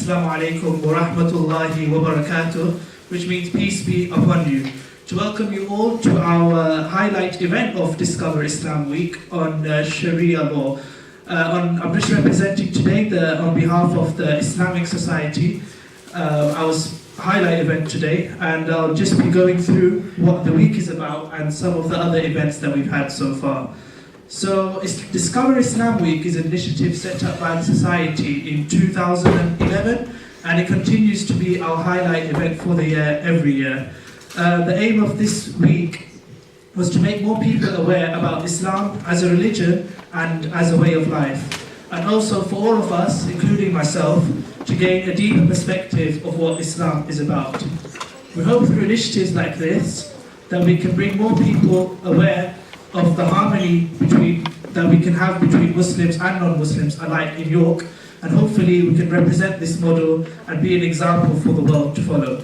Assalamu alaikum wa rahmatullahi wa barakatuh, which means peace be upon you. To welcome you all to our highlight event of Discover Islam Week on Sharia law. I'm just representing today on behalf of the Islamic Society, our highlight event today, and I'll just be going through what the week is about and some of the other events that we've had so far. So, Discover Islam Week is an initiative set up by the Society in 2011, and it continues to be our highlight event for the year every year. The aim of this week was to make more people aware about Islam as a religion and as a way of life, and also for all of us, including myself, to gain a deeper perspective of what Islam is about. We hope through initiatives like this that we can bring more people aware of the harmony that we can have between Muslims and non-Muslims alike in York, and hopefully we can represent this model and be an example for the world to follow.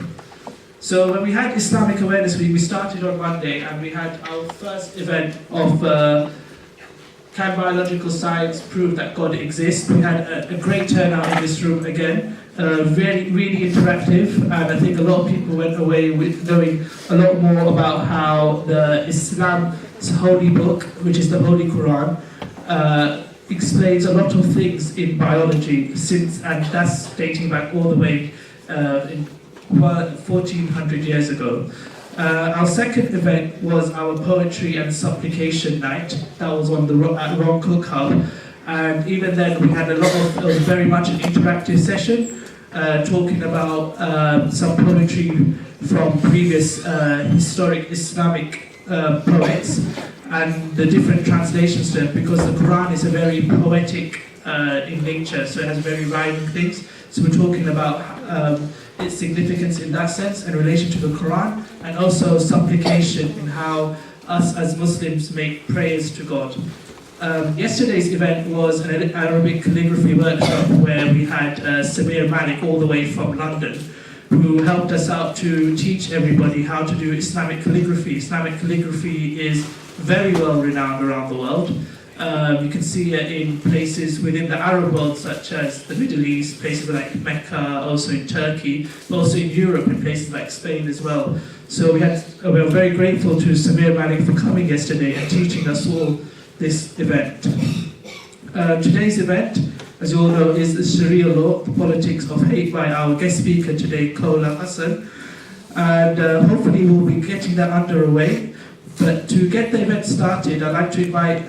So when we had Islamic Awareness Week, we started on Monday and we had our first event of Can Biological Science Prove That God Exists? We had a great turnout in this room again, really interactive, and I think a lot of people went away with knowing a lot more about how the Islam's holy book, which is the Holy Quran, explains a lot of things in biology, and that's dating back all the way in 1400 years ago. Our second event was our Poetry and Supplication Night. That was on at Ron Cook Hub, and even then we had it was very much an interactive session, talking about some poetry from previous historic Islamic poets and the different translations to it, because the Quran is a very poetic in nature, so it has very rhyming things. So we're talking about its significance in that sense in relation to the Quran, and also supplication in how us as Muslims make prayers to God. Yesterday's event was an Arabic calligraphy workshop where we had Samir Malik all the way from London, who helped us out to teach everybody how to do Islamic calligraphy. Islamic calligraphy is very well renowned around the world. You can see it in places within the Arab world, such as the Middle East, places like Mecca, also in Turkey, but also in Europe, in places like Spain as well. So we were very grateful to Samir Malik for coming yesterday and teaching us all this event. Today's event, as you all know, is the Sharia law, the politics of hate, by our guest speaker today, Khola Hasan. And hopefully we'll be getting that underway. But to get the event started, I'd like to invite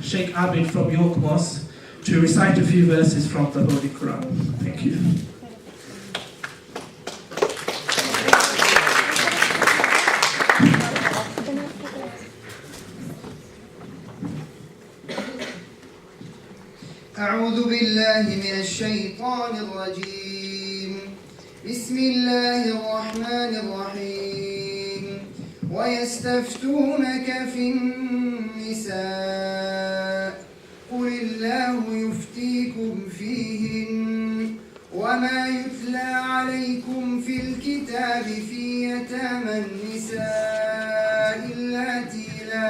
Sheikh Abid from York Mosque to recite a few verses from the Holy Quran. Thank you. أعوذ بالله من الشيطان الرجيم. بسم الله الرحمن الرحيم. ويستفتونك في النساء قل الله يفتيكم فيهن وما يتلى عليكم في الكتاب في يتامى النساء اللاتي لا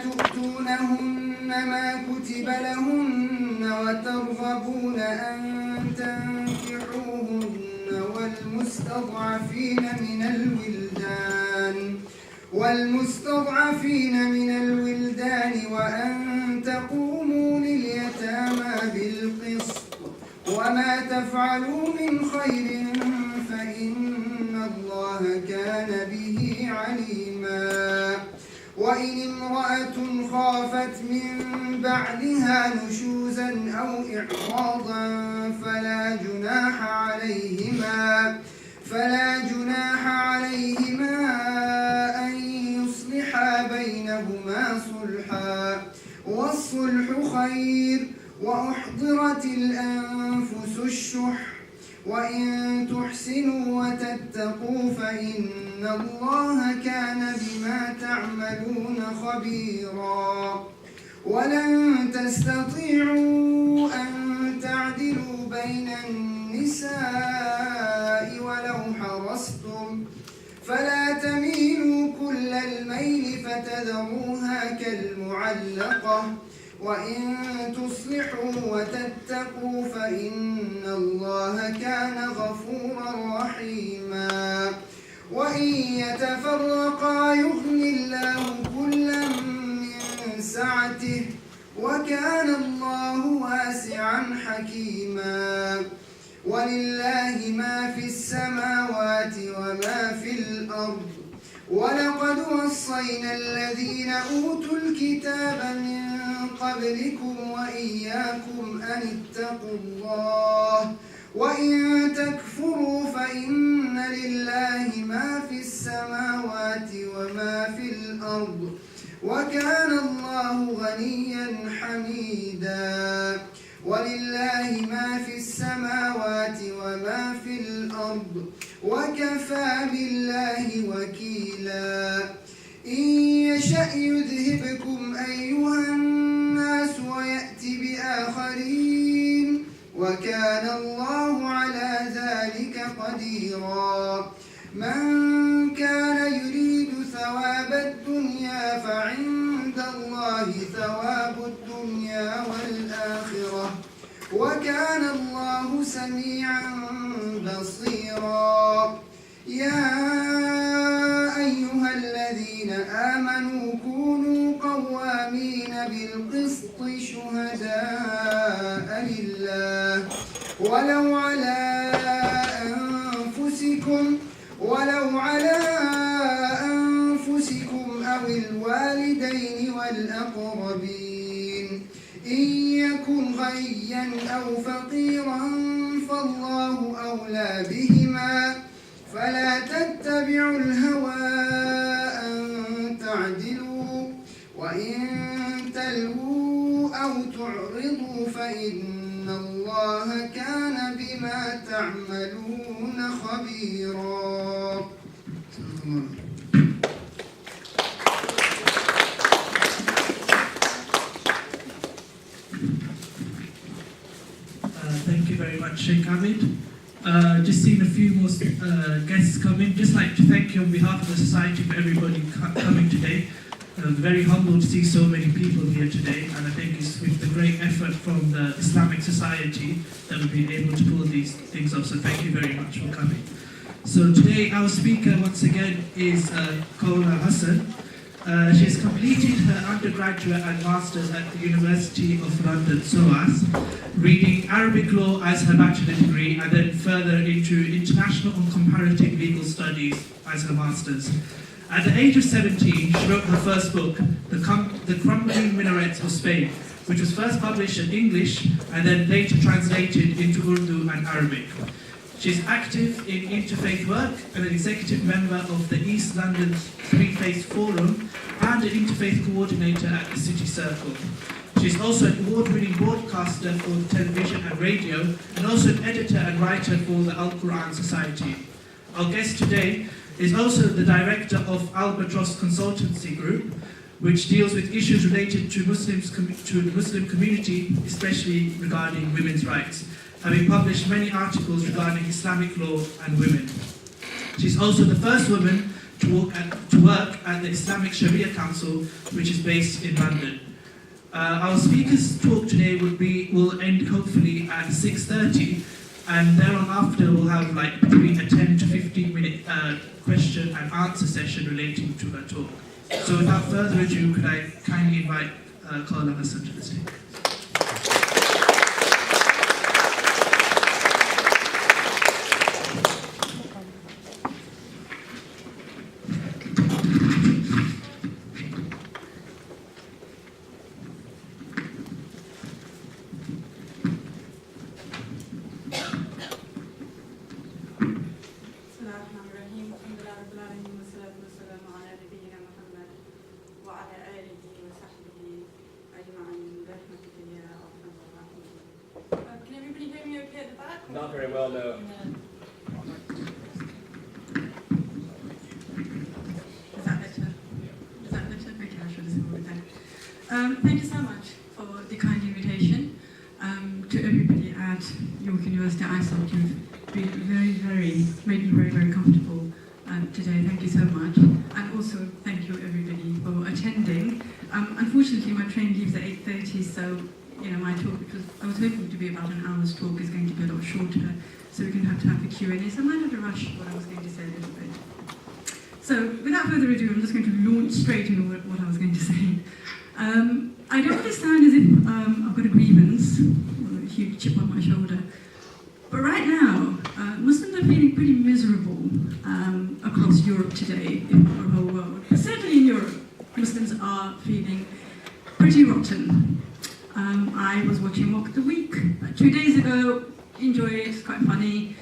تؤتونهن ما كتب لهن وترغبون أن تنكحوهن والمستضعفين من الولدان وأن تقوموا لليتامى بالقسط وما تفعلوا من خير فإن الله كان به عليما. وإن امرأة خافت من بعدها نشوزا أو إعراضا فلا جناح عليهما أن يصلحا بينهما صلحا والصلح خير. وأحضرت الأنفس الشح وإن تحسنوا وتتقوا فإن الله كان بما تعملون خبيرا. ولن تستطيعوا أن تعدلوا بين النساء ولو حرصتم فلا تميلوا كل الميل فتذروها كالمعلقة وإن تصلحوا وتتقوا فإن الله كان غفورا رحيما وإن يتفرقا يغن الله كلا من سعته وكان الله واسعا حكيما ولله ما في السماوات وما في الأرض ولقد وصينا الذين أوتوا الكتاب من قبلكم وإياكم أن اتقوا الله وإن تكفروا فإن لله ما في السماوات وما في الأرض وكان الله غنيا حميدا ولله ما في السماوات وما في الأرض وكفى بالله وكيلا إن يشأ يذهبكم أيها الناس ويأتي بآخرين وكان الله على ذلك قديرا من كان يريد ثواب الدنيا فعند الله ثواب الدنيا والآخرة وكان الله سميعا بصيرا يا أيها الذين آمنوا كونوا قوامين بالقسط شهداء لله ولو على أنفسكم أو الوالدين والأقربين إن يكن غنيا أو فقيرا فالله أولى بهما فلا تتبعوا الهوى أن تعدلوا وإن تلووا أو تعرضوا فإن الله كان بما تعملون خبيرا. Thank you very much, Sheikh Hamid. Just seeing a few more guests come in. Just like to thank you on behalf of the society for everybody coming today. Very humbled to see so many people here today, and I think it's with the great effort from the Islamic Society that we've been able to pull these things off. So thank you very much for coming. So today our speaker once again is Khola Hasan. She has completed her undergraduate and masters at the University of London, SOAS, reading Arabic law as her bachelor degree and then further into international and comparative legal studies as her masters. At the age of 17, she wrote her first book, The Crumbling Minarets of Spain, which was first published in English and then later translated into Urdu and Arabic. She is active in interfaith work and an executive member of the East London Three Faith Forum and an interfaith coordinator at the City Circle. She is also an award-winning broadcaster for television and radio and also an editor and writer for the Al-Quran Society. Our guest today is also the director of Albatross Consultancy Group, which deals with issues related to the Muslim community, especially regarding women's rights, having published many articles regarding Islamic law and women. She's also the first woman to work at the Islamic Sharia Council, which is based in London. Our speaker's talk today will end hopefully at 6:30, and thereon after we'll have like between a 10 to 15 minute question and answer session relating to her talk. So without further ado, could I kindly invite Khola Hasan to the stage. Not very well, no. Is that better? Is that better? Okay, I should have scored that. Thank you so much for the kind invitation. To everybody at York University, I thought you've been made me very comfortable today. Thank you so much. And also thank you everybody for attending Unfortunately, my train leaves at 8:30, so my talk, I was hoping to be about an hour's talk, is going to be a lot shorter, so we're going to have a Q&A, so I might have to rush what I was going to say a little bit. So, without further ado, I'm just going to launch straight into what I was going to say. I don't want to sound as if I've got a grievance, or a huge chip on my shoulder, but right now, Muslims are feeling pretty miserable across Europe today, if not the whole world. But certainly in Europe, Muslims are feeling pretty rotten. I was watching Walk the Week 2 days ago, enjoyed it, it's quite funny.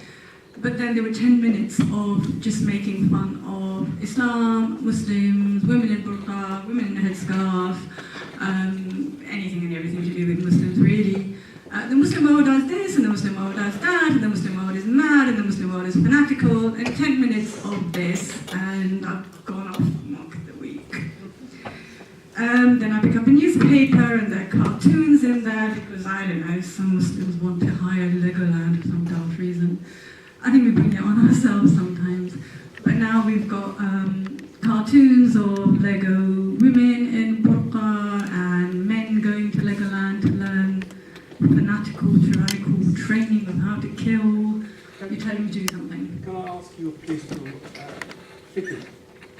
But then there were 10 minutes of just making fun of Islam, Muslims, women in burqa, women in a headscarf, anything and everything to do with Muslims really. The Muslim world does this, and the Muslim world does that, and the Muslim world is mad, and the Muslim world is fanatical, and 10 minutes of this, and I've gone off Mock the Week. Then I pick up a newspaper, and there are cartoons in there, because, I don't know, some Muslims want to hire Legoland for some daft reason. I think we bring it on ourselves sometimes. But now we've got cartoons of Lego women in burqa, and men going to Legoland to learn fanatical, tyrannical training of how to kill. You tell him to do something. Can I ask you please to fit it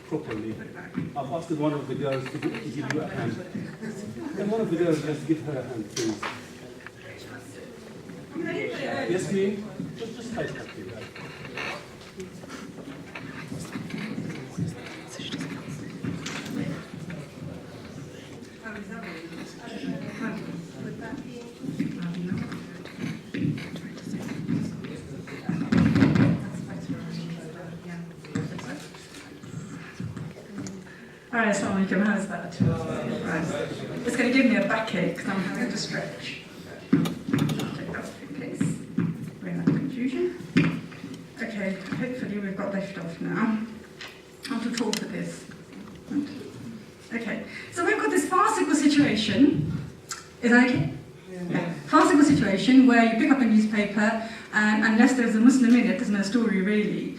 properly? I've asked one of the girls to give you a hand. Can one of the girls just give her a hand, please? Yes, me? Just hide that, please. Alright, assalamu alaikum, how's that? Right. It's going to give me a backache because I'm having to stretch. I'll take that off in case we're in that confusion. Okay, hopefully we've got left off now. I have to talk for this. Okay, so we've got this farcical situation. Is that okay? Yeah. Farcical situation where you pick up a newspaper and unless there's a Muslim in it, there's no story really.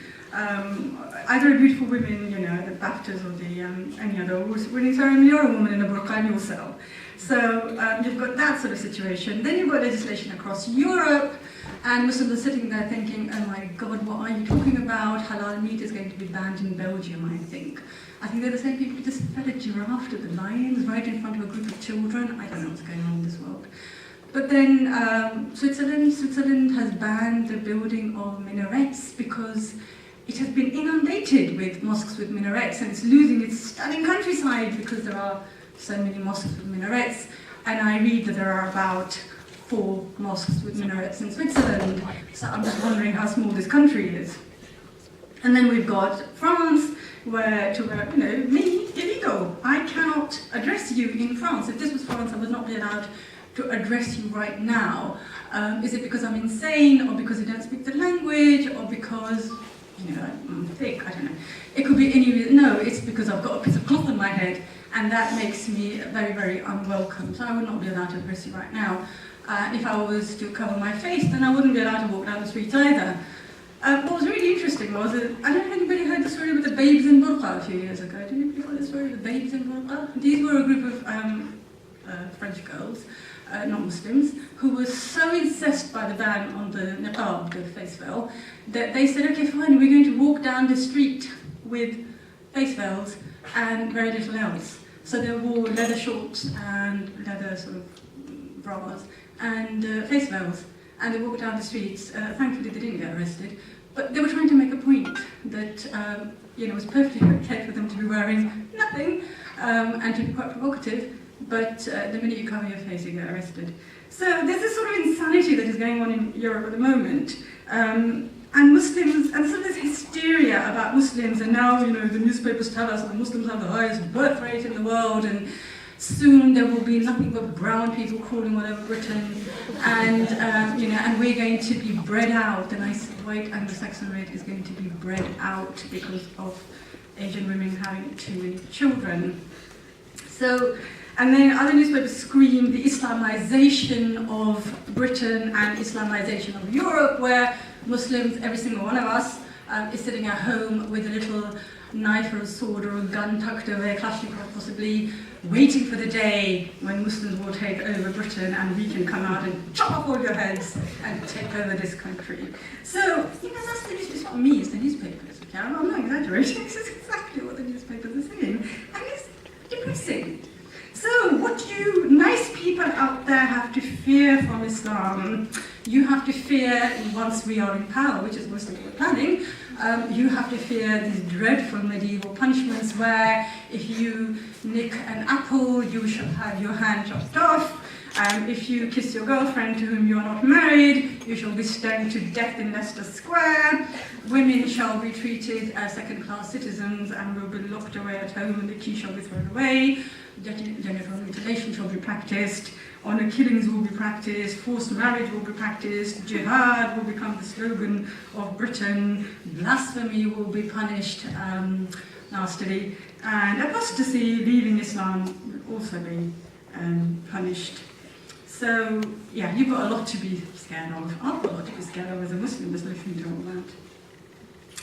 Either a beautiful woman, the BAFTAs or the any other winning ceremony, or a woman in a burqa and you'll sell. So you've got that sort of situation. Then you've got legislation across Europe, and Muslims are sitting there thinking, oh my God, what are you talking about? Halal meat is going to be banned in Belgium, I think. I think they're the same people who just fed a giraffe to the lions right in front of a group of children. I don't know what's going on in this world. But then Switzerland has banned the building of minarets because it has been inundated with mosques with minarets, and it's losing its stunning countryside because there are so many mosques with minarets. And I read that there are about 4 mosques with minarets in Switzerland. So I'm just wondering how small this country is. And then we've got France, where me, illegal. I cannot address you in France. If this was France, I would not be allowed to address you right now. Is it because I'm insane, or because I don't speak the language, or because I'm thick? I don't know. It could be any reason. No, it's because I've got a piece of cloth on my head, and that makes me very, very unwelcome. So I would not be allowed to address you right now. If I was to cover my face, then I wouldn't be allowed to walk down the street either. What was really interesting was that, I don't know if anybody heard the story with the babes in burqa a few years ago. Did anybody hear the story of the babes in burqa? These were a group of French girls, not Muslims, who were so incensed by the ban on the niqab, the face veil, that they said, okay, fine, we're going to walk down the street with face veils and very little else. So they wore leather shorts and leather sort of bras and face veils, and they walked down the streets. Thankfully, they didn't get arrested, but they were trying to make a point that it was perfectly okay for them to be wearing nothing and to be quite provocative. But the minute you cover your face, you get arrested. So there's this sort of insanity that is going on in Europe at the moment. And Muslims, and sort of this hysteria about Muslims, and now, the newspapers tell us that Muslims have the highest birth rate in the world, and soon there will be nothing but brown people crawling all over Britain, and, and we're going to be bred out. The nice white Anglo-Saxon rate is going to be bred out because of Asian women having too many children. So, and then other newspapers scream the Islamization of Britain and Islamization of Europe, where Muslims, every single one of us, is sitting at home with a little knife or a sword or a gun tucked away, a Kalashnikov possibly, waiting for the day when Muslims will take over Britain and we can come out and chop off all your heads and take over this country. So, that's the news. It's not me, it's the newspapers. Okay? I'm not exaggerating. This is exactly what the newspapers are saying. And it's depressing. So, what do you nice people out there have to fear from Islam? You have to fear, once we are in power, which is most of what we're planning, you have to fear these dreadful medieval punishments where if you nick an apple, you shall have your hand chopped off. If you kiss your girlfriend to whom you are not married, you shall be stoned to death in Leicester Square. Women shall be treated as second-class citizens and will be locked away at home and the key shall be thrown away. Genital mutilation shall be practiced. Honor killings will be practiced. Forced marriage will be practiced. Jihad will become the slogan of Britain. Blasphemy will be punished nastily. And apostasy, leaving Islam, will also be punished. So, yeah, you've got a lot to be scared of. I've got a lot to be scared of as a Muslim, just listening to all that.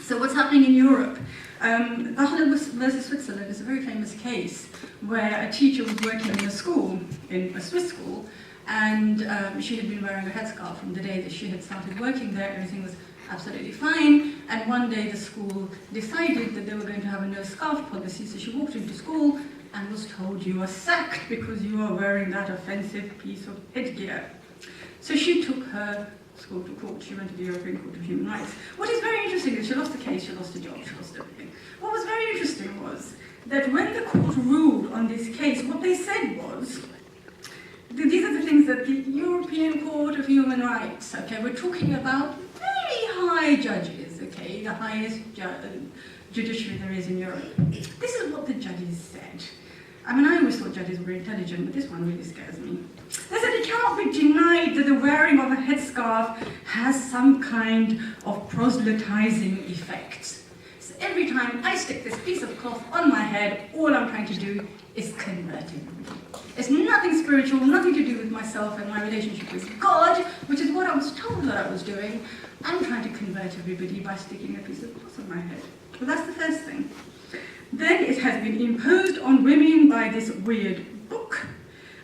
So what's happening in Europe? Khola versus Switzerland is a very famous case where a teacher was working in a school, in a Swiss school, and she had been wearing a headscarf from the day that she had started working there. Everything was absolutely fine, and one day the school decided that they were going to have a no scarf policy, so she walked into school and was told, you are sacked because you are wearing that offensive piece of headgear. So she took her school to court. She went to the European Court of Human Rights. What is very interesting is she lost the case, she lost the job, she lost everything. What was very interesting was that when the court ruled on this case, what they said was, these are the things that the European Court of Human Rights, okay, we're talking about very high judges, okay, the highest judiciary there is in Europe. This is what the judges said. I mean, I always thought judges were intelligent, but this one really scares me. They said it cannot be denied that the wearing of a headscarf has some kind of proselytizing effect. So every time I stick this piece of cloth on my head, all I'm trying to do is convert everybody. It's nothing spiritual, nothing to do with myself and my relationship with God, which is what I was told that I was doing. I'm trying to convert everybody by sticking a piece of cloth on my head. But that's the first thing. Then it has been imposed on women by this weird book,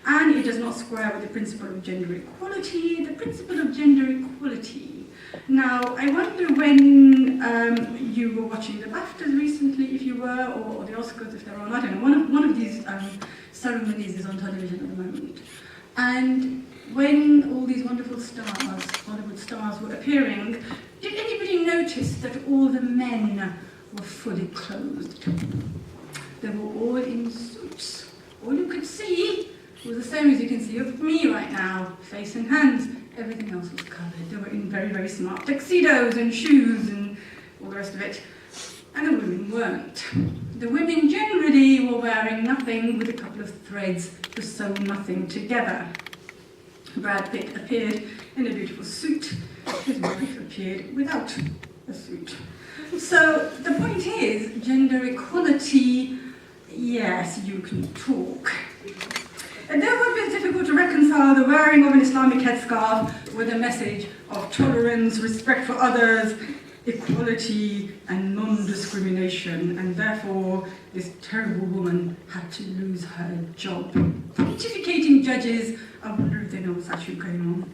and it does not square with the principle of gender equality. The principle of gender equality. Now, I wonder when you were watching the BAFTAs recently, if you were, or the Oscars, if they're on, I don't know, one of these ceremonies is on television at the moment. And when all these wonderful stars, Hollywood stars, were appearing, did anybody notice that all the men were fully clothed? They were all in suits. All you could see was the same as you can see of me right now, face and hands. Everything else was covered. They were in very, very smart tuxedos and shoes and all the rest of it. And the women weren't. The women generally were wearing nothing with a couple of threads to sew nothing together. Brad Pitt appeared in a beautiful suit. His wife appeared without a suit. So the point is, gender equality, yes, you can talk. And therefore it is difficult to reconcile the wearing of an Islamic headscarf with a message of tolerance, respect for others, equality and non-discrimination, and therefore this terrible woman had to lose her job. Pontificating judges, I wonder if they know what's actually going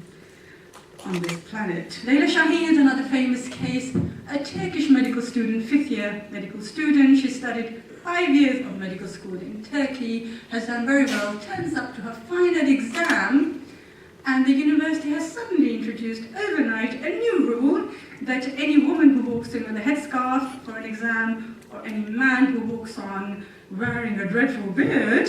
on this planet. Leyla Shaheen is another famous case, a Turkish medical student, 5th year medical student. She studied 5 years of medical school in Turkey, has done very well, turns up to her final exam, and the university has suddenly introduced overnight a new rule that any woman who walks in with a headscarf for an exam, or any man who walks on wearing a dreadful beard,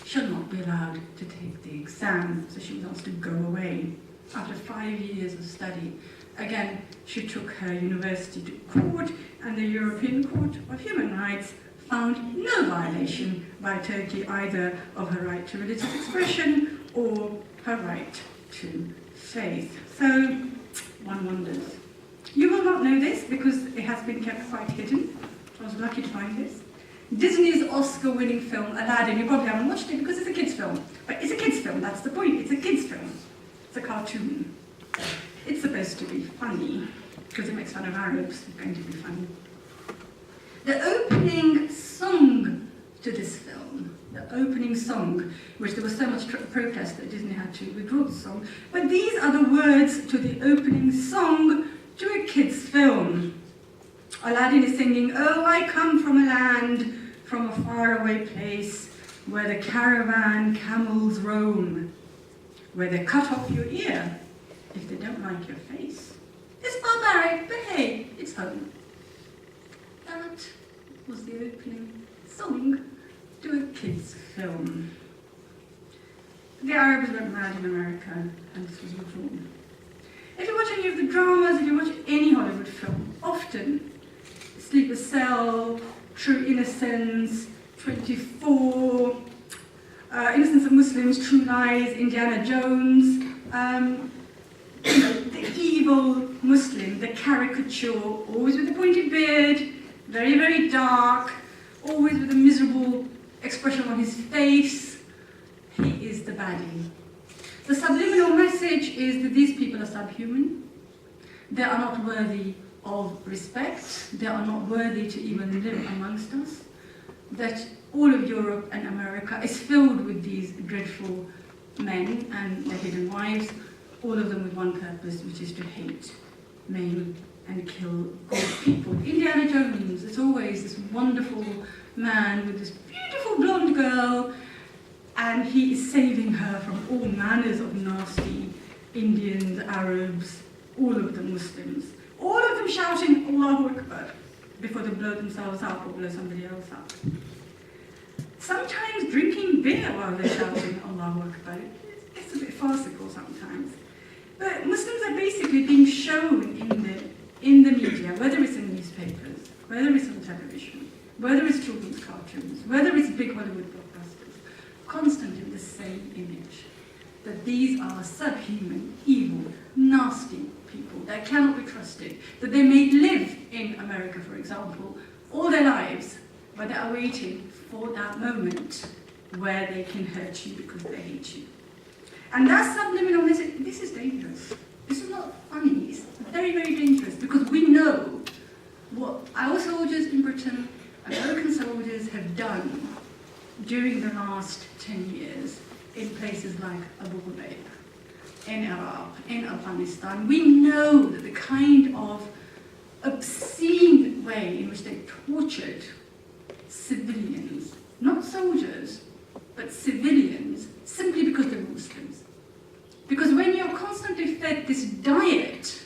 shall not be allowed to take the exam. So she was asked to go away after 5 years of study. Again, she took her university to court, and the European Court of Human Rights found no violation by Turkey either of her right to religious expression or her right to faith. So, one wonders. You will not know this because it has been kept quite hidden. I was lucky to find this. Disney's Oscar-winning film, Aladdin, you probably haven't watched it because it's a kids' film. But it's a kids' film, that's the point. It's a kids' film. It's a cartoon. It's supposed to be funny because it makes fun of Arabs. It's going to be funny. The opening song to this film, the opening song, which there was so much protest that Disney had to withdraw the song, but these are the words to the opening song to a kid's film. Aladdin is singing, "Oh, I come from a land, from a faraway place, where the caravan camels roam, where they cut off your ear if they don't like your face. It's barbaric, but hey, it's home." That was the opening song to a kid's film. The Arabs went mad in America, and this was withdrawn. If you watch any of the dramas, if you watch any Hollywood film, often Sleepless Cell, True Innocence, 24, Innocence of Muslims, True Lies, Indiana Jones, the evil Muslim, the caricature, always with a pointed beard, very, very dark, always with a miserable expression on his face. He is the baddie. The subliminal message is that these people are subhuman. They are not worthy of respect. They are not worthy to even live amongst us. That all of Europe and America is filled with these dreadful men and their hidden wives, all of them with one purpose, which is to hate, maim, and kill good people. Indiana Jones is always this wonderful man with this beautiful blonde girl, and he is saving her from all manners of nasty Indians, Arabs, all of them Muslims. All of them shouting Allahu Akbar before they blow themselves up or blow somebody else up. Sometimes drinking beer while they're shouting Allahu Akbar. It's a bit farcical sometimes. But Muslims are basically being shown in the media, whether it's in newspapers, whether it's on television, whether it's children's cartoons, whether it's big Hollywood blockbusters, constantly the same image. That these are subhuman, evil, nasty people that cannot be trusted. That they may live in America, for example, all their lives, but they are waiting for that moment where they can hurt you because they hate you. And that subliminal message, this is dangerous. This is not funny. It's very, very dangerous because we know what our soldiers in Britain, American soldiers, have done during the last 10 years in places like Abu Ghraib, in Iraq, in Afghanistan. We know that the kind of obscene way in which they tortured civilians, not soldiers, but civilians, simply because they were Muslims. Because when you're constantly fed this diet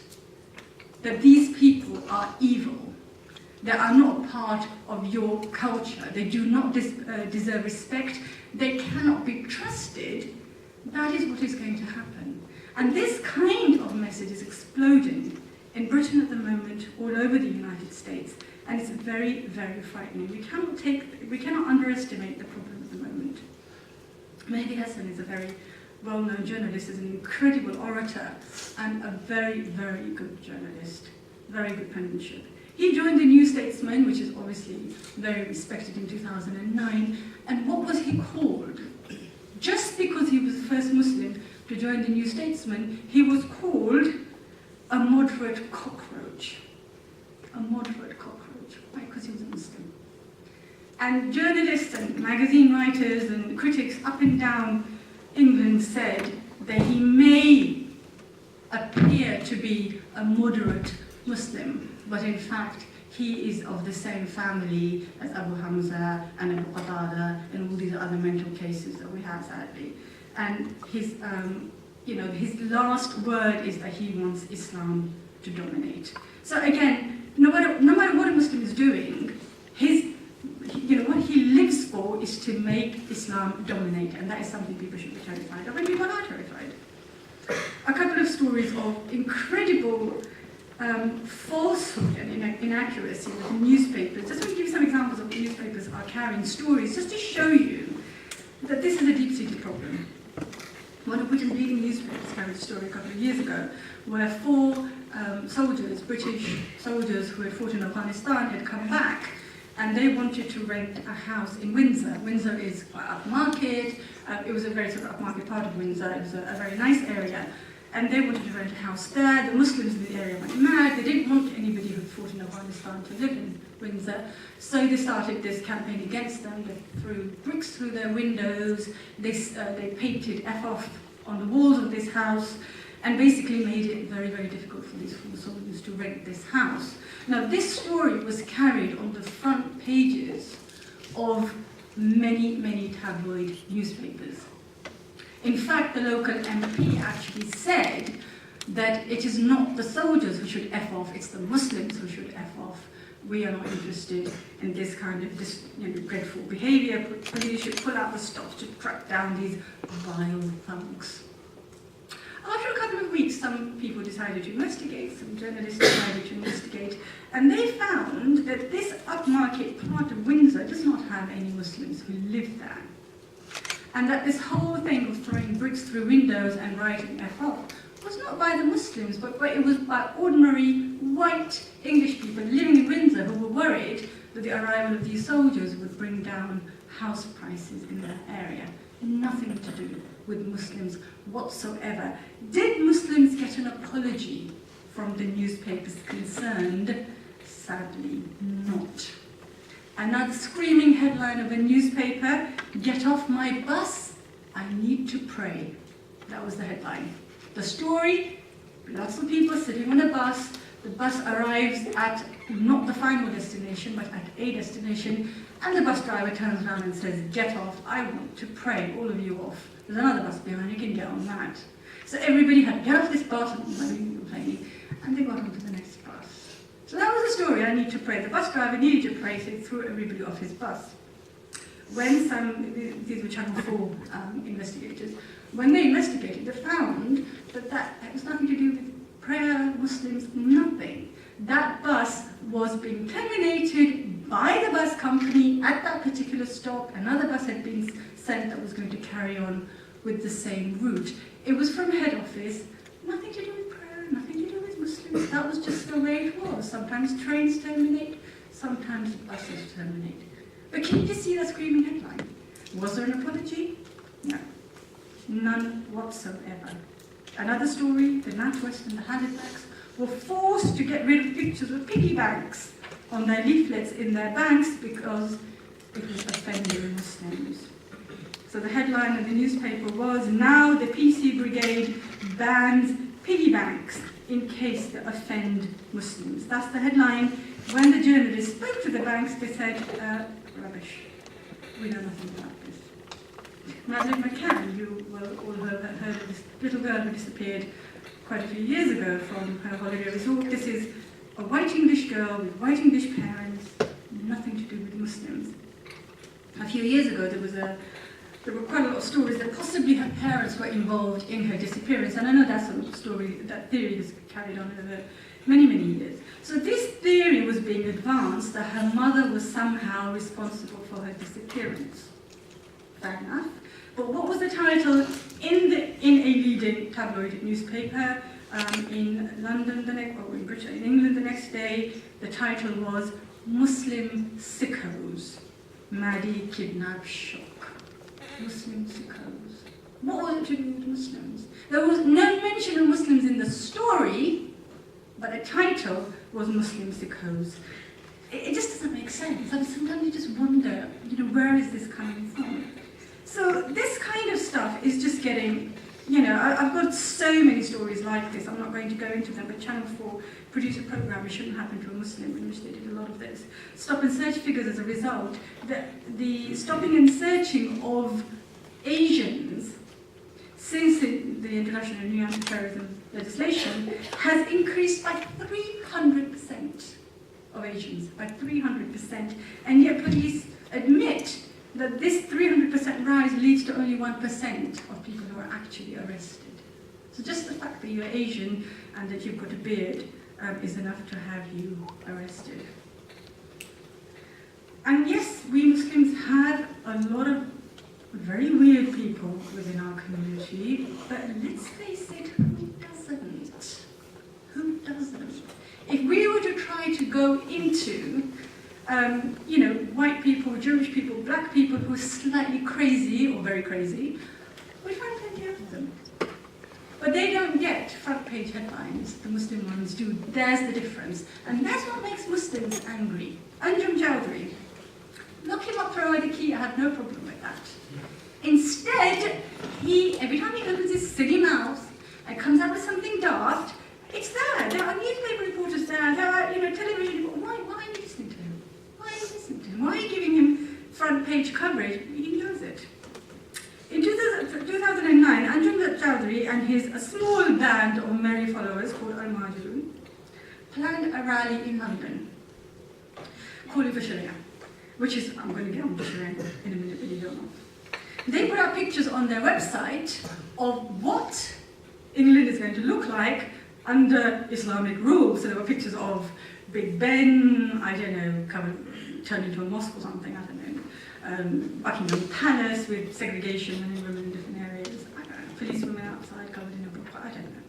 that these people are evil, they are not part of your culture, they do not deserve respect, they cannot be trusted, that is what is going to happen. And this kind of message is exploding in Britain at the moment, all over the United States, and it's very, very frightening. We cannot underestimate the problem at the moment. Mehdi Hasan is a very well-known journalist, is an incredible orator, and a very, very good journalist, very good penmanship. He joined the New Statesman, which is obviously very respected, in 2009, and what was he called? Just because he was the first Muslim to join the New Statesman, he was called a moderate cockroach. A moderate cockroach. Why? Because he was a Muslim. And journalists and magazine writers and critics up and down England said that he may appear to be a moderate Muslim, but in fact he is of the same family as Abu Hamza and Abu Qatada and all these other mental cases that we have, sadly. And his, his last word is that he wants Islam to dominate. So again, no matter what a Muslim is doing, what he lives for is to make Islam dominate, and that is something people should be terrified of, and people are terrified. A couple of stories of incredible falsehood and inaccuracy with newspapers. Just to give you some examples of newspapers are carrying stories, just to show you that this is a deep-seated problem. One of Britain's leading newspapers carried a story a couple of years ago where 4 soldiers, British soldiers who had fought in Afghanistan, had come back and they wanted to rent a house in Windsor. Windsor is quite upmarket. It was a very sort of upmarket part of Windsor. It was a very nice area. and they wanted to rent a house there. The Muslims in the area went mad. They didn't want anybody who fought in Afghanistan to live in Windsor, so they started this campaign against them. They threw bricks through their windows. They painted F off on the walls of this house, and basically made it very, very difficult for these four soldiers to rent this house. Now, this story was carried on the front pages of many, many tabloid newspapers. In fact, the local MP actually said that it is not the soldiers who should F off, it's the Muslims who should F off. We are not interested in this kind of dreadful behaviour. Police should pull out the stops to track down these vile thugs. After a couple of weeks, some people decided to investigate, some journalists decided to investigate, and they found that this upmarket part of Windsor does not have any Muslims who live there. And that this whole thing of throwing bricks through windows and writing F off was not by the Muslims, but it was by ordinary white English people living in Windsor who were worried that the arrival of these soldiers would bring down house prices in their area. Nothing to do with Muslims whatsoever. Did Muslims get an apology from the newspapers concerned? Sadly not. Another screaming headline of a newspaper, "Get off my bus, I need to pray." That was the headline. The story, lots of people sitting on a bus. The bus arrives at not the final destination, but at a destination, and the bus driver turns around and says, "Get off, I want to pray, all of you off. There's another bus behind, you can get on that." So everybody had to get off this bus, and they got onto the next bus. So that was the story, I need to pray. The bus driver needed to pray, so he threw everybody off his bus. When these were Channel 4 investigators, when they investigated, they found that that was nothing to do with prayer, Muslims, nothing. That bus was being terminated by the bus company at that particular stop. Another bus had been sent that was going to carry on with the same route. It was from head office, nothing to do with prayer, nothing to do with Muslims. That was just the way it was. Sometimes trains terminate, sometimes buses terminate. But can you just see that screaming headline? Was there an apology? No. None whatsoever. Another story, the NatWest and the Halifax were forced to get rid of pictures of piggy banks on their leaflets in their banks because it was offending Muslims. So the headline of the newspaper was, "Now the PC Brigade bans piggy banks in case they offend Muslims." That's the headline. When the journalists spoke to the banks, they said, rubbish. We know nothing about this. Madeleine McCann, you will all have heard of this little girl who disappeared quite a few years ago from her holiday resort. This is a white English girl with white English parents, nothing to do with Muslims. A few years ago, there were quite a lot of stories that possibly her parents were involved in her disappearance, and I know that's a story, that theory is carried on over many, many years. So this theory was being advanced that her mother was somehow responsible for her disappearance. Fair enough. But what was the title in a leading tabloid newspaper in London in England the next day? The title was "Muslim Sickos, Mahdi Kidnap Shock." Muslim sickos. What was it to do with Muslims? There was no mention of Muslims in the story, but the title was Muslim sickos. It just doesn't make sense. I mean, sometimes you just wonder, where is this coming from? So this kind of stuff is just getting, I've got so many stories like this. I'm not going to go into them, but Channel 4 produced a program, It Shouldn't Happen to a Muslim, in which they did a lot of this. Stop and search figures as a result. The stopping and searching of Asians since the International New Anti-Terrorism legislation has increased by 300% of Asians, by 300%. And yet police admit that this 300% rise leads to only 1% of people who are actually arrested. So just the fact that you're Asian and that you've got a beard is enough to have you arrested. And yes, we Muslims have a lot of very weird people within our community, but let's face it, who doesn't? Who doesn't? If we were to try to go into white people, Jewish people, black people who are slightly crazy or very crazy, we find plenty of them. But they don't get front page headlines, the Muslim ones do. There's the difference. And that's what makes Muslims angry. Anjum Chowdhury, look him up, throw away the key, I have no problem with that. Instead, every time he opens his silly mouth and comes up with something daft, it's there. There are newspaper reporters there. There are, television reporters. Why are you listening to him? Why are you listening to him? Why are you giving him front page coverage? He knows it. In 2009, Anjum Chowdhury and a small band of merry followers called Al-Mahajirun planned a rally in London calling for Sharia, which is, I'm going to get on to Sharia in a minute, but you don't know. They put up pictures on their website of what England is going to look like under Islamic rule. So there were pictures of Big Ben, I don't know, turned into a mosque or something, I don't know. Buckingham Palace with segregation, men and women in different areas. I don't know, policewomen outside covered in a burqa, I don't know.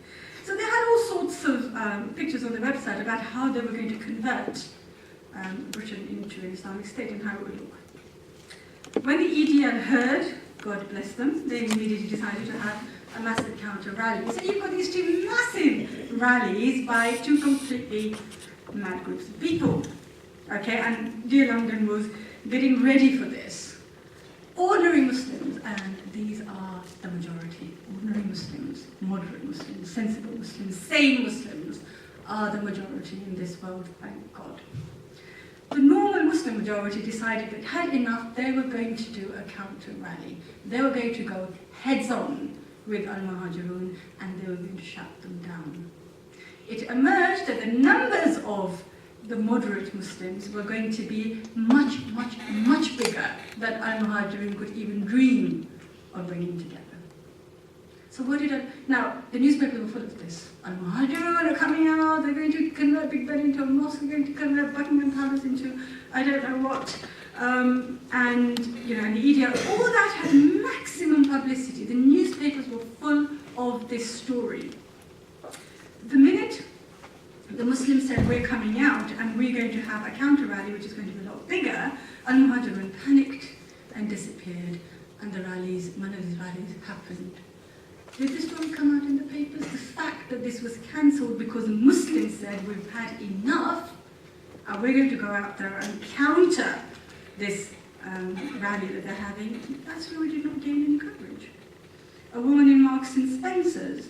So they had all sorts of pictures on their website about how they were going to convert Britain into an Islamic state and how it would look. When the EDL heard, God bless them, they immediately decided to have a massive counter rally. So you've got these two massive rallies by two completely mad groups of people. Okay, and Dear London was getting ready for this. Ordinary Muslims, and these are the majority, ordinary Muslims, moderate Muslims, sensible Muslims, sane Muslims are the majority in this world, thank God. The normal Muslim majority decided that had enough, they were going to do a counter rally. They were going to go heads on with Al-Mahajirun and they were going to shut them down. It emerged that the numbers of the moderate Muslims were going to be much, much, much bigger than Al-Mahajirun could even dream of bringing together. So now, the newspapers were full of this. Al-Mahajirun are coming out, they're going to convert Big Ben into a mosque, they're going to convert Buckingham Palace into I don't know what. And the EDL, all that had maximum publicity. The newspapers were full of this story. The minute the Muslims said, we're coming out and we're going to have a counter rally which is going to be a lot bigger, Al-Muhajirun panicked and disappeared, and none of these rallies happened. Did the story come out in the papers? The fact that this was cancelled because the Muslims said, we've had enough, and we're going to go out there and counter this rally that they're having, that story did not gain any coverage. A woman in Marks and Spencer's,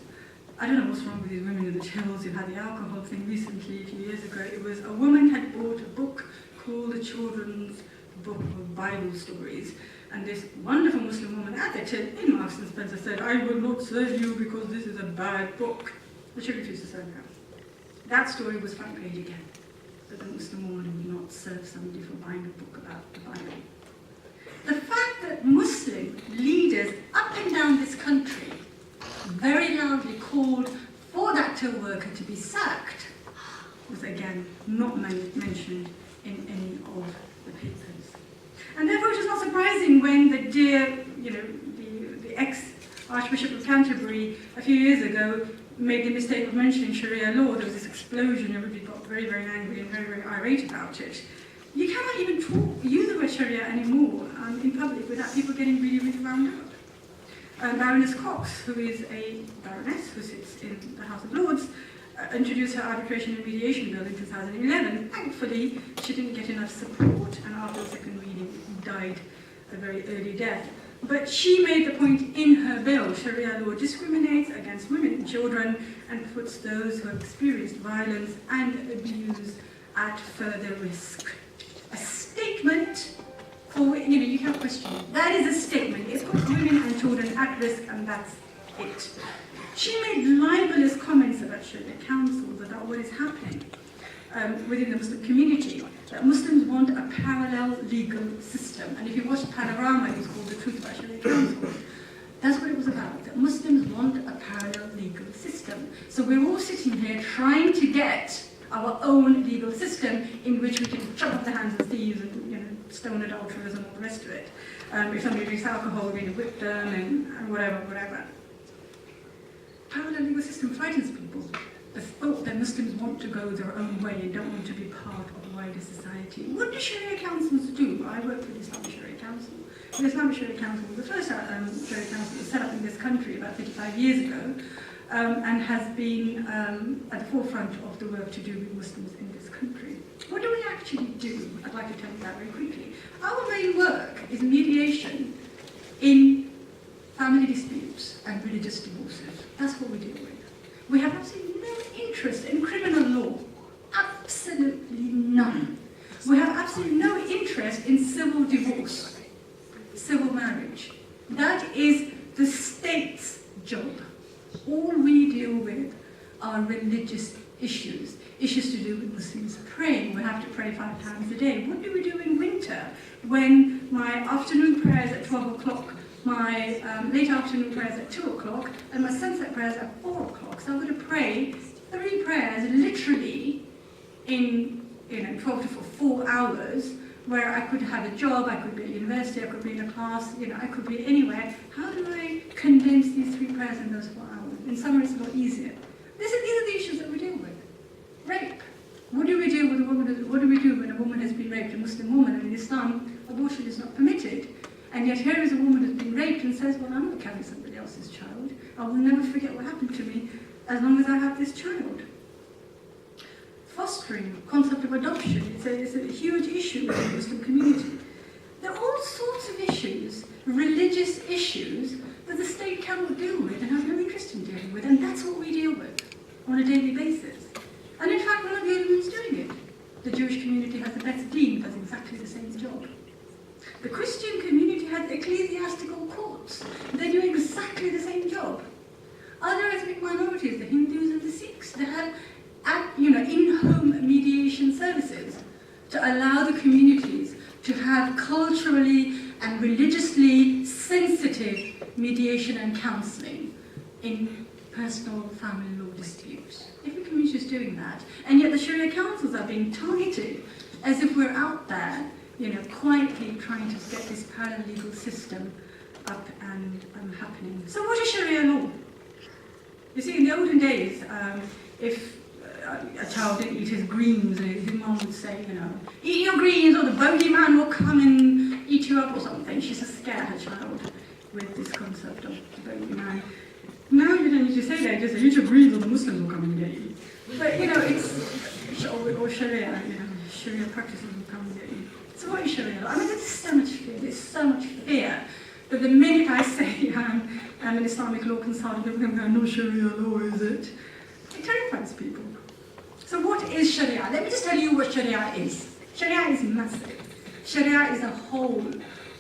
I don't know what's wrong with these women in the tills who had the alcohol thing recently, a few years ago. It was a woman had bought a book called The Children's Book of Bible Stories. And this wonderful Muslim woman at the till in Marks and Spencer said, I will not serve you because this is a bad book. But she refused to serve her. That story was front page again. That the Muslim woman would not serve somebody for buying a book about the Bible. The fact that Muslim leaders up and down this country very loudly called for that till worker to be sacked was again not mentioned in any of the papers. And therefore it is not surprising when the ex-Archbishop of Canterbury a few years ago made the mistake of mentioning Sharia law. There was this explosion, everybody got very, very angry and very, very irate about it. You cannot even use the word Sharia anymore in public without people getting really, really wound up. Baroness Cox, who is a baroness who sits in the House of Lords, introduced her arbitration and mediation bill in 2011. Thankfully, she didn't get enough support, and after the second reading, died a very early death. But she made the point in her bill, Sharia law discriminates against women and children and puts those who have experienced violence and abuse at further risk. A statement for, you can't question it. That is a statement. It puts women and children at risk, and that's it. She made libelous comments about Sharia councils, about what is happening within the Muslim community, that Muslims want a parallel legal system. And if you watch Panorama, it was called The Truth About Sharia Councils. That's what it was about, that Muslims want a parallel legal system. So we're all sitting here trying to get our own legal system in which we can chop off the hands of thieves and stone adulterers and all the rest of it. If somebody drinks alcohol, we're going to whip them and whatever. Parallel legal system frightens people. The thought that Muslims want to go their own way and don't want to be part of the wider society. What do Sharia councils do? I work for the Islamic Sharia Council. The Islamic Sharia Council was the first Sharia council that was set up in this country about 35 years ago. and has been at the forefront of the work to do with Muslims in this country. What do we actually do? I'd like to tell you that very quickly. Our main work is mediation in family disputes and religious divorces. That's what we deal with. We have absolutely no interest in criminal law. Absolutely none. We have absolutely no interest in civil divorce, civil marriage. That is the state's job. All we deal with are religious issues, issues to do with Muslims praying. We have to pray 5 times a day. What do we do in winter when my afternoon prayers at 12 o'clock, my late afternoon prayers at 2 o'clock, and my sunset prayers at 4 o'clock? So I'm going to pray 3 prayers literally in 12 to 4 hours, where I could have a job, I could be at university, I could be in a class, I could be anywhere. How do I condense these 3 prayers in those 4 hours? In summer it's a lot easier. These are the issues that we deal with. Rape. What do we do with a woman? What do we do when a woman has been raped, a Muslim woman? And in Islam, abortion is not permitted. And yet here is a woman who has been raped and says, well, I'm not carrying somebody else's child. I will never forget what happened to me as long as I have this child. Fostering, concept of adoption, it's a huge issue in the Muslim community. There are all sorts of issues, religious issues, that the state cannot deal with and has no interest in dealing with, and that's what we deal with on a daily basis. And in fact, we're not the only ones doing it. The Jewish community has the best dean, does exactly the same job. The Christian community has ecclesiastical courts. They do exactly the same job. Other ethnic minorities, the Hindus and the Sikhs, they have in-home mediation services to allow the communities to have culturally and religiously sensitive mediation and counselling in personal family law disputes. Every community is doing that, and yet the Sharia councils are being targeted as if we're out there, quietly trying to get this paralegal system up and happening. So what is Sharia law? You see, in the olden days, if a child didn't eat his greens, his mum would say, eat your greens or the bogeyman will come and eat you up or something. She used to scare her child with this concept of the bogeyman. Now you don't need to say that, just say, eat your greens or the Muslims will come and get you. But, it's, or Sharia, Sharia practices will come and get you. So what is Sharia law? I mean, there's so much fear that the minute I say I'm an Islamic law consultant, people go, no Sharia law, is it? It terrifies people. So what is Sharia? Let me just tell you what Sharia is. Sharia is massive. Sharia is a whole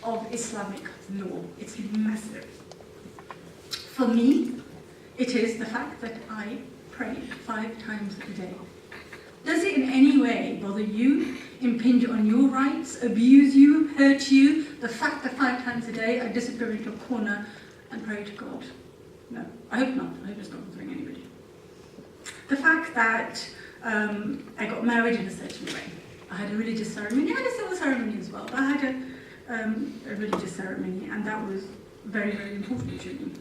of Islamic law. It's massive. For me, it is the fact that I pray 5 times a day. Does it in any way bother you, impinge on your rights, abuse you, hurt you? The fact that 5 times a day I disappear into a corner and pray to God? No, I hope not. I hope it's not bothering anybody. The fact that I got married in a certain way. I had a religious ceremony. I had a civil ceremony as well, but I had a religious ceremony, and that was very, very important to me.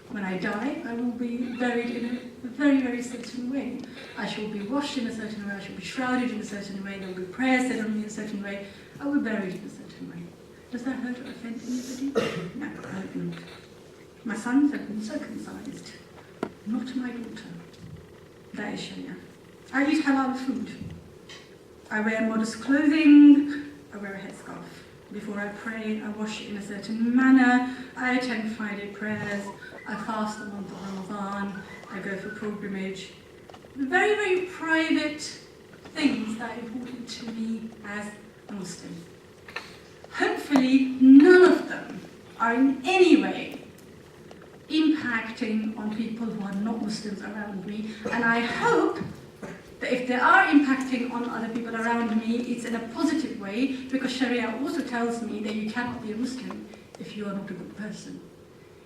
When I die, I will be buried in a very, very certain way. I shall be washed in a certain way. I shall be shrouded in a certain way. There will be prayers said on me in a certain way. I will be buried in a certain way. Does that hurt or offend anybody? No, I hope not. My sons have been circumcised, not my daughter. That is Sharia. I eat halal food. I wear modest clothing. I wear a headscarf. Before I pray, I wash it in a certain manner. I attend Friday prayers. I fast the month of Ramadan. I go for pilgrimage. Very, very private things that are important to me as a Muslim. Hopefully, none of them are in any way impacting on people who are not Muslims around me. And I hope that if they are impacting on other people around me, it's in a positive way, because Sharia also tells me that you cannot be a Muslim if you are not a good person.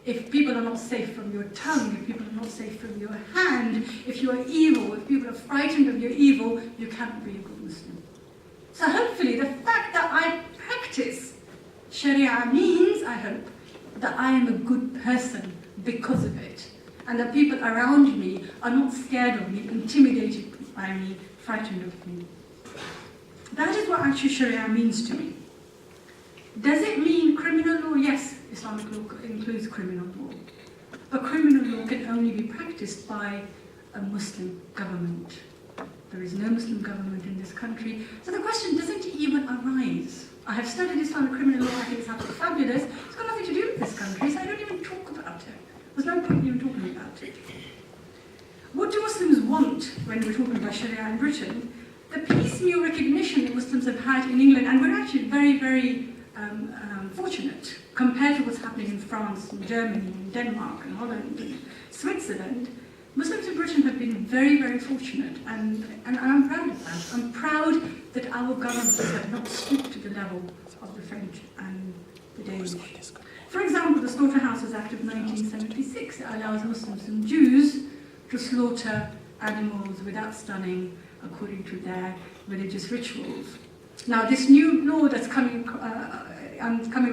If people are not safe from your tongue, if people are not safe from your hand, if you are evil, if people are frightened of your evil, you cannot be a good Muslim. So hopefully the fact that I practice Sharia means, I hope, that I am a good person because of it, and that people around me are not scared of me, intimidated by me, frightened of me. That is what actually Sharia means to me. Does it mean criminal law? Yes, Islamic law includes criminal law. a criminal law can only be practiced by a Muslim government. There is no Muslim government in this country, so the question doesn't even arise. I have studied Islamic criminal law, I think it's absolutely fabulous. It's got nothing to do with this country, so I don't even talk about it. There's no point in even talking about it. What do Muslims want when we're talking about Sharia in Britain? The piecemeal recognition that Muslims have had in England, and we're actually very, very fortunate compared to what's happening in France and Germany and Denmark and Holland and Switzerland. Muslims in Britain have been very, very fortunate, and I'm proud of that. I'm proud that our governments have not stooped to the level of the French and the Danish. For example, the Slaughterhouses Act of 1976 allows Muslims and Jews to slaughter animals without stunning according to their religious rituals. Now, this new law that's coming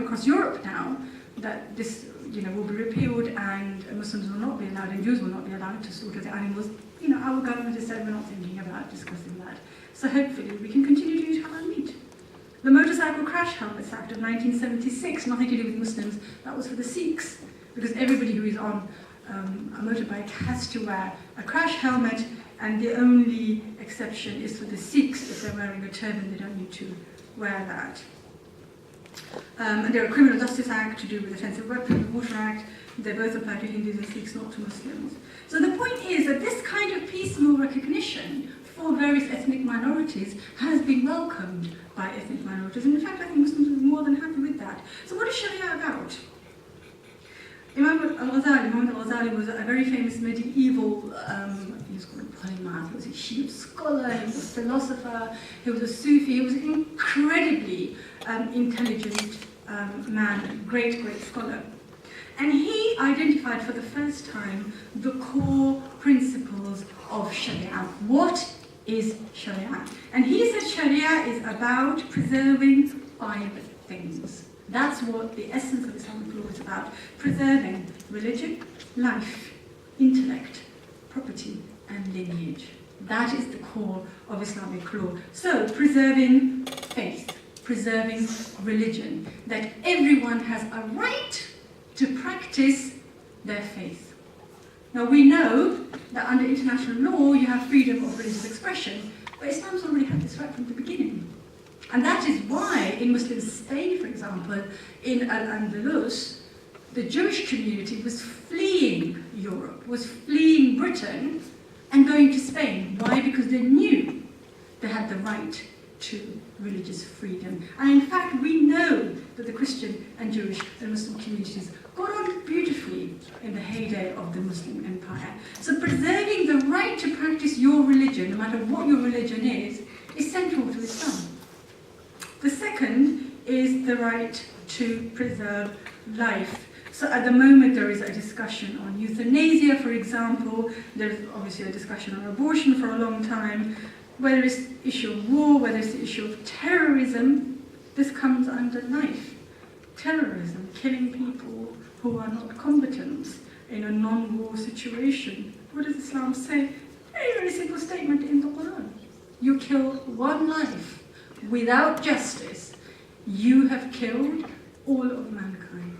across Europe now, that this will be repealed and Muslims will not be allowed and Jews will not be allowed to slaughter the animals, our government has said we're not thinking about discussing that. So hopefully we can continue to use halal meat. The Motorcycle Crash Helmets Act of 1976, nothing to do with Muslims, that was for the Sikhs, because everybody who is on a motorbike has to wear a crash helmet, and the only exception is for the Sikhs. If they're wearing a turban, they don't need to wear that. And there are Criminal Justice Act to do with Offensive Weapons, Water Act. They both apply to Hindus and Sikhs, not to Muslims. So the point is that this kind of piecemeal recognition for various ethnic minorities has been welcomed by ethnic minorities. And in fact, I think Muslims are more than happy with that. So what is Sharia about? Imam al-Ghazali was a very famous medieval, he was called a polymath, he was a Shia scholar, he was a philosopher, he was a Sufi, he was an incredibly intelligent man, great scholar. And he identified for the first time the core principles of Sharia. What is Sharia? And he said Sharia is about preserving 5 things. That's what the essence of Islamic law is about. Preserving religion, life, intellect, property, and lineage. That is the core of Islamic law. So, preserving faith, preserving religion, that everyone has a right to practice their faith. Now, we know that under international law you have freedom of religious expression, but Islam's already had this right from the beginning. And that is why in Muslim Spain, for example, in Al-Andalus, the Jewish community was fleeing Europe, was fleeing Britain and going to Spain. Why? Because they knew they had the right to religious freedom. And in fact, we know that the Christian and Jewish and Muslim communities got on beautifully in the heyday of the Muslim Empire. So preserving the right to practice your religion, no matter what your religion is central to Islam. The second is the right to preserve life. So at the moment there is a discussion on euthanasia, for example. There's obviously a discussion on abortion for a long time. Whether it's the issue of war, whether it's the issue of terrorism, this comes under life. Terrorism, killing people who are not combatants in a non-war situation. What does Islam say? Very, very simple statement in the Quran. You kill one life without justice, you have killed all of mankind.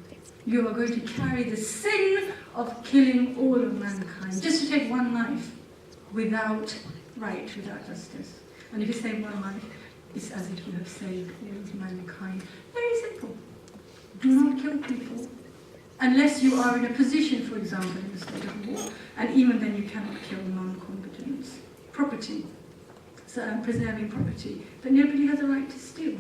You are going to carry the sin of killing all of mankind. Just to take one life without right, without justice. And if you save one life, it's as if you have saved all of mankind. Very simple. Do not kill people unless you are in a position, for example, in a state of war, and even then you cannot kill non-combatants. Property. So preserving property. But nobody has a right to steal.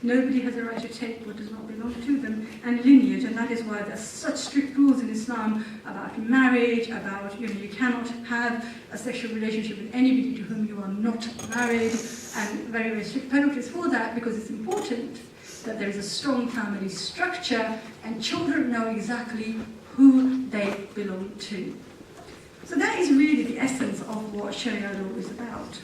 Nobody has a right to take what does not belong to them. And lineage, and that is why there's such strict rules in Islam about marriage, about, you cannot have a sexual relationship with anybody to whom you are not married, and very, very strict penalties for that, because it's important that there is a strong family structure and children know exactly who they belong to. So that is really the essence of what Sharia law is about.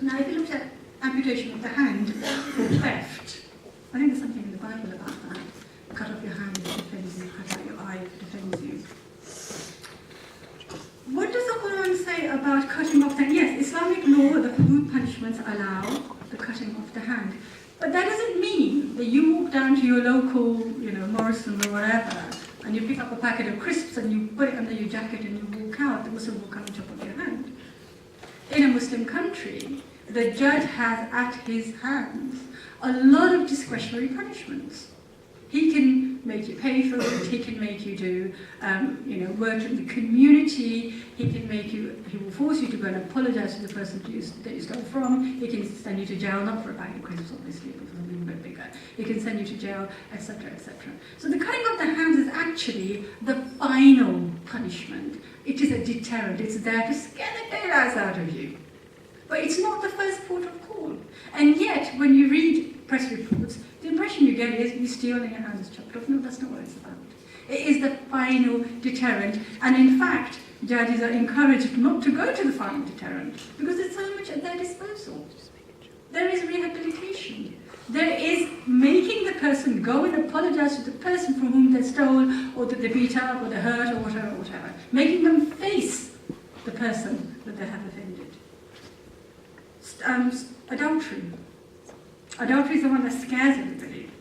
Now, if you look at amputation of the hand for theft, I think there's something in the Bible about that. Cut off your hand if it offends you, cut out your eye if it offends you. What does the Quran say about cutting off the hand? Yes, Islamic law, the hudud punishments allow the cutting off the hand. But that doesn't mean that you walk down to your local, Morrison or whatever, and you pick up a packet of crisps and you put it under your jacket and you walk out, the Muslim will come and chop off your hand. In a Muslim country, the judge has at his hands a lot of discretionary punishments. He can make you pay for it, he can make you do work in the community, he will force you to go and apologise to the person that you stole from, he can send you to jail, not for a bag of crisps obviously, but for something a bit bigger, he can send you to jail, etc., etc. So the cutting off the hands is actually the final punishment. It is a deterrent, it's there to scare the daylights out of you. But it's not the first port of call. And yet, when you read press reports, the impression you get is you steal and your hand is chopped off. No, that's not what it's about. It is the final deterrent. And in fact, judges are encouraged not to go to the final deterrent because there's so much at their disposal. There is rehabilitation. There is making the person go and apologize to the person from whom they stole or that they beat up or they hurt or whatever. Making them face the person that they have offended. Adultery. Adultery is the one that scares everybody.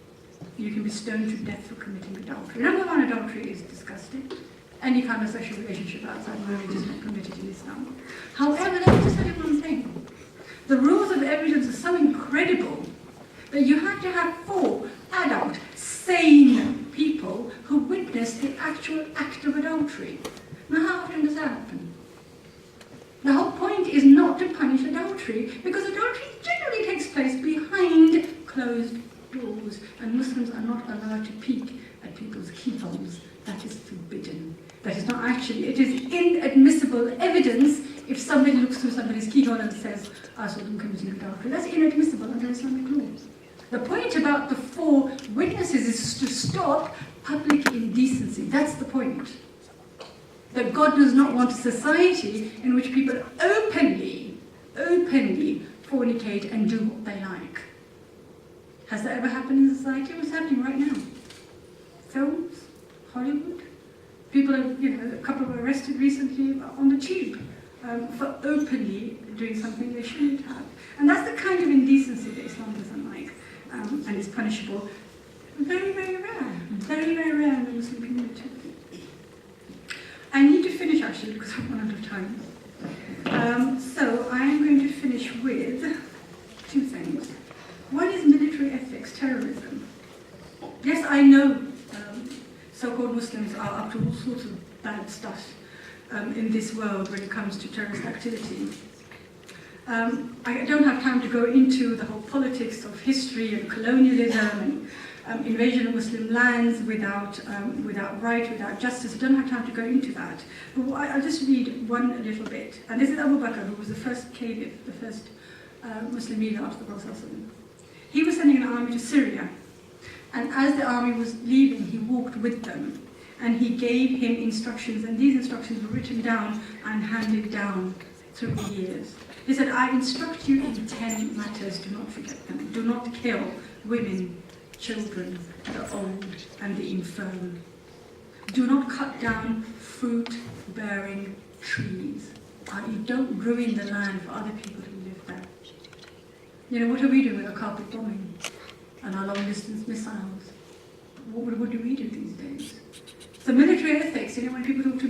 You can be stoned to death for committing adultery. Number one, adultery is disgusting. Any kind of sexual relationship outside marriage is not permitted in Islam. However, let me just tell you one thing. The rules of evidence are so incredible that you have to have 4 adult, sane people who witness the actual act of adultery. Now, how often does that happen? The whole point is not to punish adultery, because adultery generally takes place behind closed doors, and Muslims are not allowed to peek at people's keyholes. That is forbidden. That is not actually, it is inadmissible evidence if somebody looks through somebody's keyhole and says, I saw them committing adultery. That's inadmissible under Islamic law. The point about the 4 witnesses is to stop public indecency. That's the point. That God does not want a society in which people openly fornicate and do what they like. Has that ever happened in society? What's happening right now? Films, Hollywood. People are, a couple were arrested recently on the tube for openly doing something they shouldn't have. And that's the kind of indecency that Islam doesn't like, and is punishable. Very, very rare. Very, very rare in the Muslim community. I need to finish actually because I've run out of time. So I am going to finish with 2 things. One is military ethics, terrorism. Yes, I know so-called Muslims are up to all sorts of bad stuff in this world when it comes to terrorist activity. I don't have time to go into the whole politics of history and colonialism and invasion of Muslim lands without right, without justice. I don't have time to go into that. But I'll just read one little bit. And this is Abu Bakr, who was the first caliph, the first Muslim leader after the Prophet. He was sending an army to Syria. And as the army was leaving, he walked with them. And he gave him instructions. And these instructions were written down and handed down through the years. He said, I instruct you in 10 matters. Do not forget them. Do not kill women, children, the old, and the infirm. Do not cut down fruit-bearing trees. You don't ruin the land for other people who live there. What are we doing with our carpet bombing and our long-distance missiles? What do we do these days? So military ethics, when people talk to